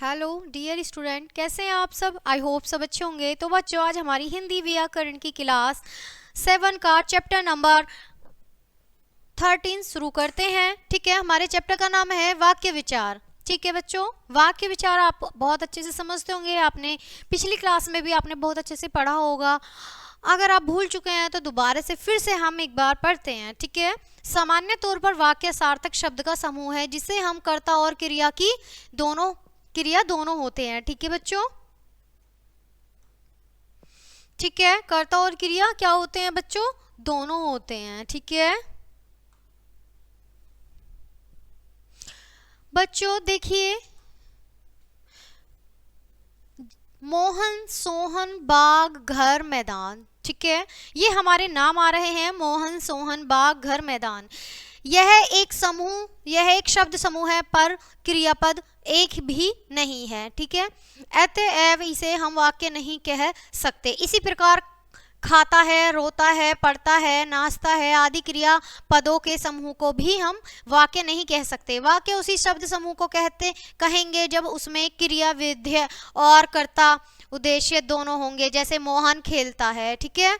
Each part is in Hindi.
हेलो डियर स्टूडेंट, कैसे हैं आप सब। आई होप सब अच्छे होंगे। तो बच्चों, आज हमारी हिंदी व्याकरण की क्लास 7 का चैप्टर नंबर 13 शुरू करते हैं। ठीक है, हमारे चैप्टर का नाम है वाक्य विचार। ठीक है बच्चों, वाक्य विचार आप बहुत अच्छे से समझते होंगे, आपने पिछली क्लास में भी आपने बहुत अच्छे से पढ़ा होगा। अगर आप भूल चुके हैं तो दोबारा से फिर से हम एक बार पढ़ते हैं। ठीक है, सामान्य तौर पर वाक्य सार्थक शब्द का समूह है जिसे हम कर्ता और क्रिया दोनों होते हैं। ठीक है बच्चों, ठीक है, कर्ता और क्रिया क्या होते हैं बच्चों, दोनों होते हैं। ठीक है बच्चों, देखिए, मोहन, सोहन, बाग, घर, मैदान। ठीक है, ये हमारे नाम आ रहे हैं, मोहन, सोहन, बाग, घर, मैदान। यह एक शब्द समूह है, पर क्रियापद एक भी नहीं है। ठीक है, अतएव इसे हम वाक्य नहीं कह सकते। इसी प्रकार खाता है, रोता है, पढ़ता है, नाचता है आदि क्रिया पदों के समूह को भी हम वाक्य नहीं कह सकते। वाक्य उसी शब्द समूह को कहेंगे जब उसमें क्रिया, विधेय और कर्ता उद्देश्य दोनों होंगे। जैसे मोहन खेलता है, ठीक है,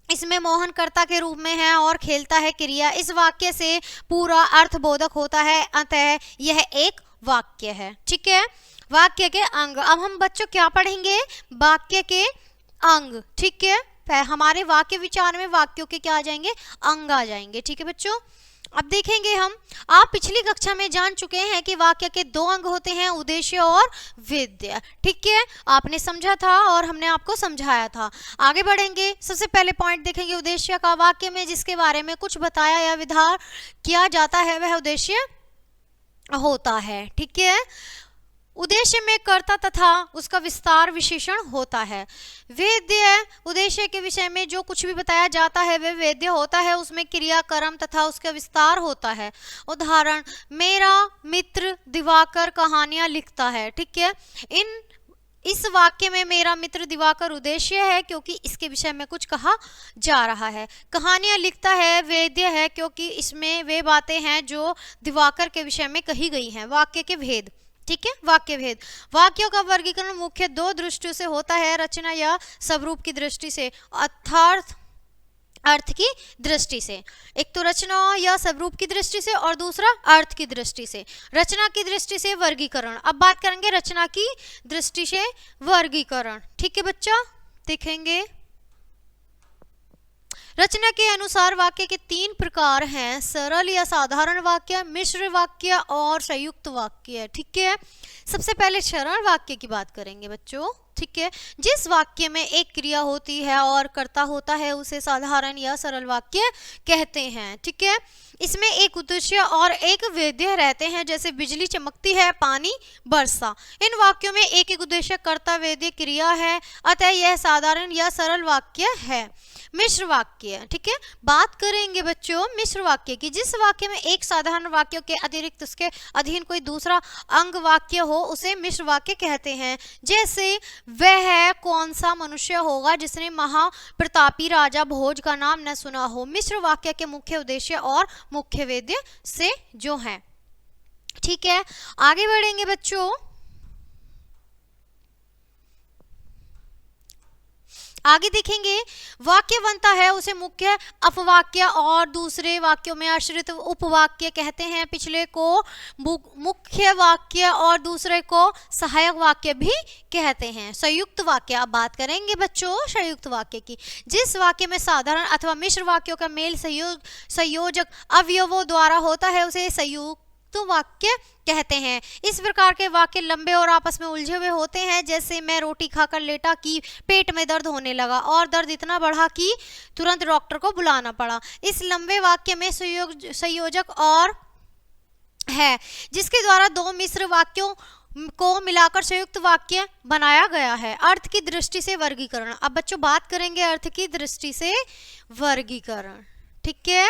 इसमें मोहन कर्ता के रूप में है और खेलता है क्रिया। इस वाक्य से पूरा अर्थबोधक होता है, अतः यह एक वाक्य है। ठीक है, वाक्य के अंग। अब हम बच्चों क्या पढ़ेंगे, वाक्य के अंग। ठीक है, हमारे वाक्य विचार में वाक्यों के क्या आ जाएंगे, अंग आ जाएंगे। ठीक है बच्चों, अब देखेंगे हम, आप पिछली कक्षा में जान चुके हैं कि वाक्य के दो अंग होते हैं, उद्देश्य और विधेय। ठीक है, आपने समझा था और हमने आपको समझाया था। आगे बढ़ेंगे, सबसे पहले पॉइंट देखेंगे उद्देश्य का। वाक्य में जिसके बारे में कुछ बताया या विधान किया जाता है वह उद्देश्य होता है। ठीक है, उद्देश्य में कर्ता तथा उसका विस्तार विशेषण होता है। वेद्य, उद्देश्य के विषय में जो कुछ भी बताया जाता है वह वेद्य होता है, उसमें क्रिया, कर्म तथा उसका विस्तार होता है। उदाहरण, मेरा मित्र दिवाकर कहानियां लिखता है। ठीक है, इस वाक्य में मेरा मित्र दिवाकर उद्देश्य है क्योंकि इसके विषय में कुछ कहा जा रहा है। कहानियां लिखता है वेद्य है क्योंकि इसमें वे बातें हैं जो दिवाकर के विषय में कही गई हैं। वाक्य के भेद। ठीक है, वाक्य भेद। वाक्यों का वर्गीकरण मुख्य दो दृष्टियों से होता है, रचना या स्वरूप की दृष्टि से अर्थात अर्थ की दृष्टि से। एक तो रचना या स्वरूप की दृष्टि से और दूसरा अर्थ की दृष्टि से। रचना की दृष्टि से वर्गीकरण। अब बात करेंगे रचना की दृष्टि से वर्गीकरण। ठीक है बच्चा, देखेंगे रचना के अनुसार वाक्य के तीन प्रकार हैं, सरल या साधारण वाक्य, मिश्र वाक्य और संयुक्त वाक्य। ठीक है, सबसे पहले सरल वाक्य की बात करेंगे बच्चों। ठीक है, जिस वाक्य में एक क्रिया होती है और कर्ता होता है उसे साधारण या सरल वाक्य कहते हैं। ठीक है, इसमें एक उद्देश्य और एक विधेय रहते हैं, जैसे बिजली चमकती है, पानी बरसा। इन वाक्यों में एक एक उद्देश्य, कर्ता, विधेय, क्रिया है, अतः यह साधारण या सरल वाक्य है। मिश्र वाक्य। ठीक है, बात करेंगे बच्चों मिश्र वाक्य की। जिस वाक्य में एक साधारण वाक्यों के अतिरिक्त उसके अधीन कोई दूसरा अंग वाक्य हो उसे मिश्र वाक्य कहते हैं। जैसे वह कौन सा मनुष्य होगा जिसने महाप्रतापी राजा भोज का नाम न सुना हो। मिश्र वाक्य के मुख्य उद्देश्य और मुख्य वेद्य से जो है। ठीक है, आगे बढ़ेंगे बच्चों। आगे देखेंगे, वाक्य बनता है उसे मुख्य अपवाक्य और दूसरे वाक्यों में आश्रित उपवाक्य कहते हैं। पिछले को मुख्य वाक्य और दूसरे को सहायक वाक्य भी कहते हैं। संयुक्त वाक्य। अब बात करेंगे बच्चों संयुक्त वाक्य की। जिस वाक्य में साधारण अथवा मिश्र वाक्यों का मेल संयोजक अवयवों द्वारा होता है उसे संयुक्त वाक्य कहते हैं। इस प्रकार के वाक्य लंबे और आपस में उलझे हुए होते हैं, जैसे मैं रोटी खाकर लेटा कि पेट में दर्द होने लगा और दर्द इतना बढ़ा कि तुरंत डॉक्टर को बुलाना पड़ा। इस लंबे वाक्य में संयोजक और है जिसके द्वारा दो मिश्र वाक्यों को मिलाकर संयुक्त वाक्य बनाया गया है। अर्थ की दृष्टि से वर्गीकरण। अब बच्चों बात करेंगे अर्थ की दृष्टि से वर्गीकरण। ठीक है,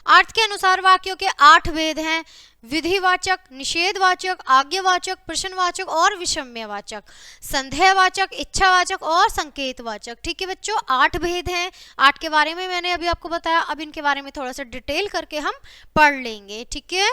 अर्थ के अनुसार वाक्यों के 8 भेद हैं, विधिवाचक, निषेधवाचक, आज्ञावाचक, प्रश्नवाचक और विषम्यवाचक, संदेहवाचक, इच्छावाचक और संकेतवाचक। ठीक है बच्चों, 8 भेद हैं। 8 के बारे में मैंने अभी आपको बताया, अब इनके बारे में थोड़ा सा डिटेल करके हम पढ़ लेंगे। ठीक है,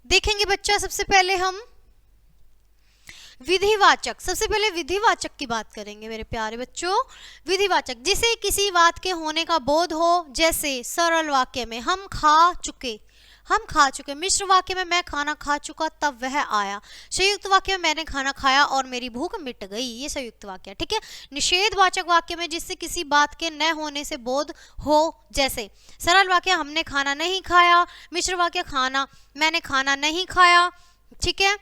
देखेंगे बच्चा, सबसे पहले हम विधिवाचक, सबसे पहले विधिवाचक की बात करेंगे मेरे प्यारे बच्चों। विधिवाचक, जिसे किसी बात के होने का बोध हो, जैसे सरल वाक्य में हम खा चुके, हम खा चुके। मिश्र वाक्य में मैं खाना खा चुका तब वह आया। संयुक्त वाक्य में मैंने खाना खाया और मेरी भूख मिट गई, ये संयुक्त वाक्य है, ठीक है। निषेधवाचक वाक्य में जिससे किसी बात के न होने से बोध हो, जैसे सरल वाक्य हमने खाना नहीं खाया, मिश्र वाक्य खाना मैंने खाना नहीं खाया, ठीक है,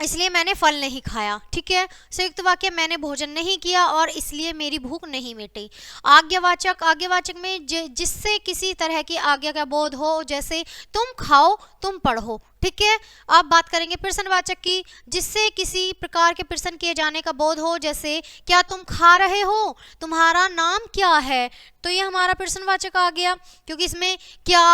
इसलिए मैंने फल नहीं खाया, ठीक है। संयुक्त वाक्य मैंने भोजन नहीं किया और इसलिए मेरी भूख नहीं मिटी। आज्ञावाचक, आज्ञावाचक में जिससे किसी तरह की आज्ञा का बोध हो, जैसे तुम खाओ तुम पढ़ो, ठीक है। अब बात करेंगे प्रश्नवाचक की, जिससे किसी प्रकार के प्रश्न किए जाने का बोध हो, जैसे क्या तुम खा रहे हो, तुम्हारा नाम क्या है, तो ये हमारा प्रश्नवाचक आ गया, क्योंकि इसमें क्या,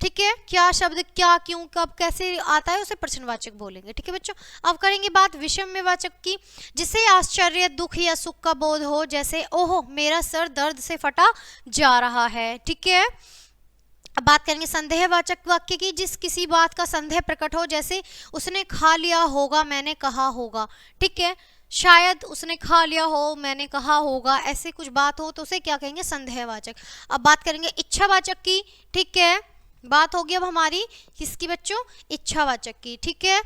ठीक है, क्या शब्द क्या क्यों कब कैसे आता है उसे प्रश्नवाचक बोलेंगे, ठीक है बच्चों। अब करेंगे बात विषम्यवाचक की, जिससे आश्चर्य, दुख या सुख का बोध हो, जैसे ओहो मेरा सर दर्द से फटा जा रहा है, ठीक है। अब बात करेंगे संदेहवाचक वाक्य की, जिस किसी बात का संदेह प्रकट हो, जैसे उसने खा लिया होगा मैंने कहा होगा, ठीक है, शायद उसने खा लिया हो मैंने कहा होगा, ऐसे कुछ बात हो तो उसे क्या कहेंगे, संदेहवाचक। अब बात करेंगे इच्छावाचक की, ठीक है, बात होगी अब हमारी किसकी बच्चों, इच्छावाचक की, ठीक है।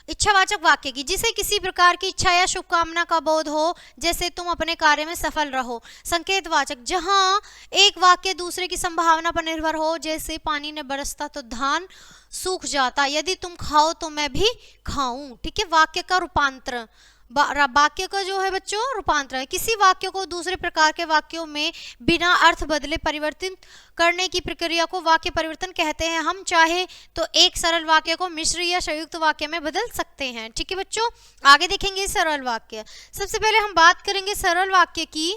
इच्छावाचक वाक्य की, जिसे किसी प्रकार की इच्छा या शुभकामना का बोध हो, जैसे तुम अपने कार्य में सफल रहो। संकेतवाचक, जहां एक वाक्य दूसरे की संभावना पर निर्भर हो, जैसे पानी ने बरसता तो धान सूख जाता, यदि तुम खाओ तो मैं भी खाऊं, ठीक है। वाक्य का रूपांतरण, वाक्य का जो है बच्चों रूपांतरण, किसी वाक्य को दूसरे प्रकार के वाक्यों में बिना अर्थ बदले परिवर्तित करने की प्रक्रिया को वाक्य परिवर्तन कहते हैं। हम चाहे तो एक सरल वाक्य को मिश्र या संयुक्त वाक्य में बदल सकते हैं, ठीक है बच्चों। आगे देखेंगे सरल वाक्य। सबसे पहले हम बात करेंगे सरल वाक्य की।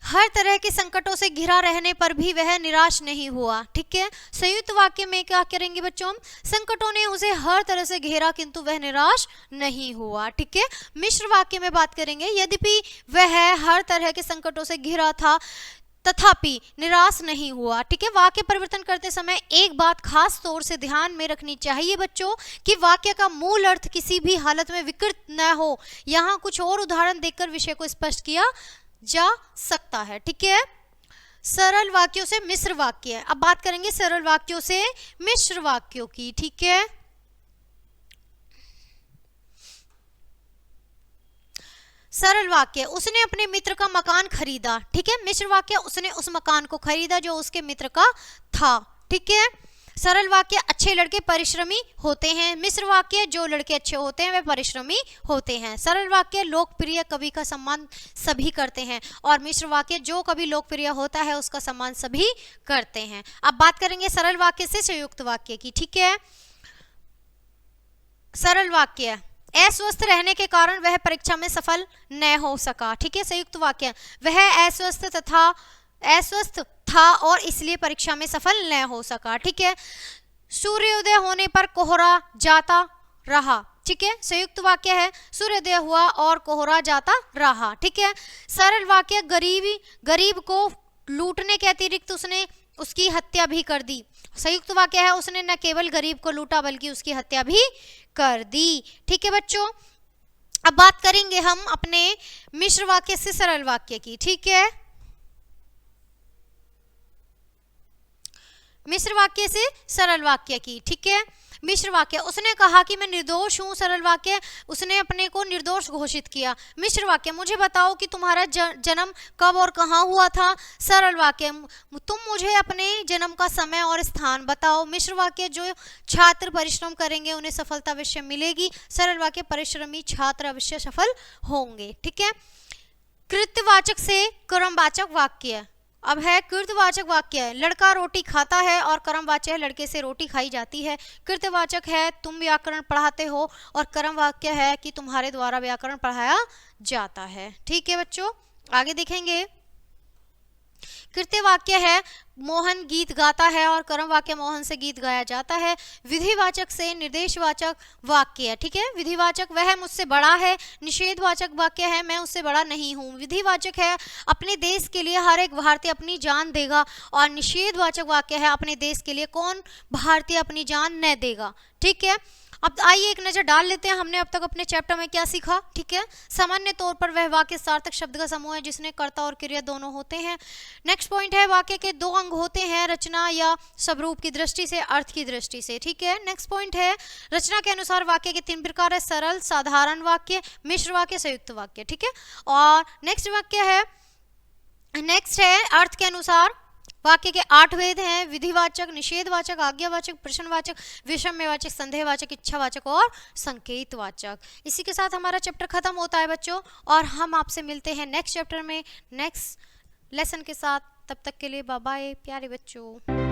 हर तरह के संकटों से घिरा रहने पर भी वह निराश नहीं हुआ, ठीक है। संयुक्त वाक्य में क्या करेंगे बच्चों हम, संकटों ने उसे हर तरह से घेरा किंतु वह निराश नहीं हुआ, ठीक है। मिश्र वाक्य में बात करेंगे, यद्यपि वह हर तरह के संकटों से घिरा था तथापि निराश नहीं हुआ, ठीक है। वाक्य परिवर्तन करते समय एक बात खास तौर से ध्यान में रखनी चाहिए बच्चों कि वाक्य का मूल अर्थ किसी भी हालत में विकृत न हो। यहाँ कुछ और उदाहरण देकर विषय को स्पष्ट किया जा सकता है, ठीक है। सरल वाक्यों से मिश्र वाक्य, अब बात करेंगे सरल वाक्यों से मिश्र वाक्यों की, ठीक है। सरल वाक्य, उसने अपने मित्र का मकान खरीदा, ठीक है। मिश्र वाक्य, उसने उस मकान को खरीदा जो उसके मित्र का था, ठीक है। सरल वाक्य, अच्छे लड़के परिश्रमी होते हैं। मिश्र वाक्य, जो लड़के अच्छे होते हैं वे परिश्रमी होते हैं। सरल वाक्य, लोकप्रिय कवि का सम्मान सभी करते हैं, और मिश्र वाक्य, जो कवि लोकप्रिय होता है उसका सम्मान सभी करते हैं। अब बात करेंगे सरल वाक्य से संयुक्त वाक्य की, ठीक है। सरल वाक्य, अस्वस्थ रहने के कारण वह परीक्षा में सफल न हो सका, ठीक है। संयुक्त वाक्य, वह अस्वस्थ था और इसलिए परीक्षा में सफल न हो सका, ठीक है। सूर्योदय होने पर कोहरा जाता रहा, ठीक है। संयुक्त वाक्य है, सूर्योदय हुआ और कोहरा जाता रहा, ठीक है। सरल वाक्य, गरीब को लूटने के अतिरिक्त उसने उसकी हत्या भी कर दी। संयुक्त वाक्य है, उसने न केवल गरीब को लूटा बल्कि उसकी हत्या भी कर दी, ठीक है बच्चों। अब बात करेंगे हम अपने मिश्र वाक्य से सरल वाक्य की, ठीक है। मिश्र वाक्य से सरल वाक्य की, ठीक है। मिश्र वाक्य, उसने कहा कि मैं निर्दोष हूं। सरल वाक्य, उसने अपने को निर्दोष घोषित किया। मिश्र वाक्य, मुझे बताओ कि तुम्हारा जन्म कब और कहाँ हुआ था। सरल वाक्य, तुम मुझे अपने जन्म का समय और स्थान बताओ। मिश्र वाक्य, जो छात्र परिश्रम करेंगे उन्हें सफलता अवश्य मिलेगी। सरल वाक्य, परिश्रमी छात्र अवश्य सफल होंगे, ठीक है। कृत्यवाचक से कर्मवाचक वाक्य, अब है कृतवाचक वाक्य है, लड़का रोटी खाता है, और कर्मवाचक है, लड़के से रोटी खाई जाती है। कृतवाचक है, तुम व्याकरण पढ़ाते हो, और कर्म वाक्य है कि तुम्हारे द्वारा व्याकरण पढ़ाया जाता है, ठीक है बच्चों। आगे देखेंगे कृत्य वाक्य है मोहन गीत गाता है और कर्म वाक्य मोहन से गीत गाया जाता है। विधिवाचक से निर्देशवाचक वाक्य है, ठीक है। विधिवाचक वह मुझसे बड़ा है, निषेधवाचक वाक्य है मैं उससे बड़ा नहीं हूँ। विधिवाचक है अपने देश के लिए हर एक भारतीय अपनी जान देगा, और निषेधवाचक वाक्य है अपने देश के लिए कौन भारतीय अपनी जान न देगा, ठीक है। अब आइए एक नजर डाल लेते हैं हमने अब तक अपने चैप्टर में क्या सीखा, ठीक है। सामान्य तौर पर वह वाक्य सार्थक शब्द का समूह है जिसमें कर्ता और क्रिया दोनों होते हैं। नेक्स्ट पॉइंट है वाक्य के दो अंग होते हैं, रचना या स्वरूप की दृष्टि से, अर्थ की दृष्टि से, ठीक है। नेक्स्ट पॉइंट है रचना के अनुसार वाक्य के 3 प्रकार है, सरल, साधारण वाक्य, मिश्र वाक्य, संयुक्त वाक्य, ठीक है। और नेक्स्ट है अर्थ के अनुसार वाक्य के 8 भेद हैं, विधिवाचक, निषेधवाचक, आज्ञावाचक, प्रश्नवाचक, विषम्यवाचक, संदेहवाचक, इच्छावाचक और संकेतवाचक। इसी के साथ हमारा चैप्टर खत्म होता है बच्चों, और हम आपसे मिलते हैं नेक्स्ट चैप्टर में नेक्स्ट लेसन के साथ। तब तक के लिए बाय बाय प्यारे बच्चों।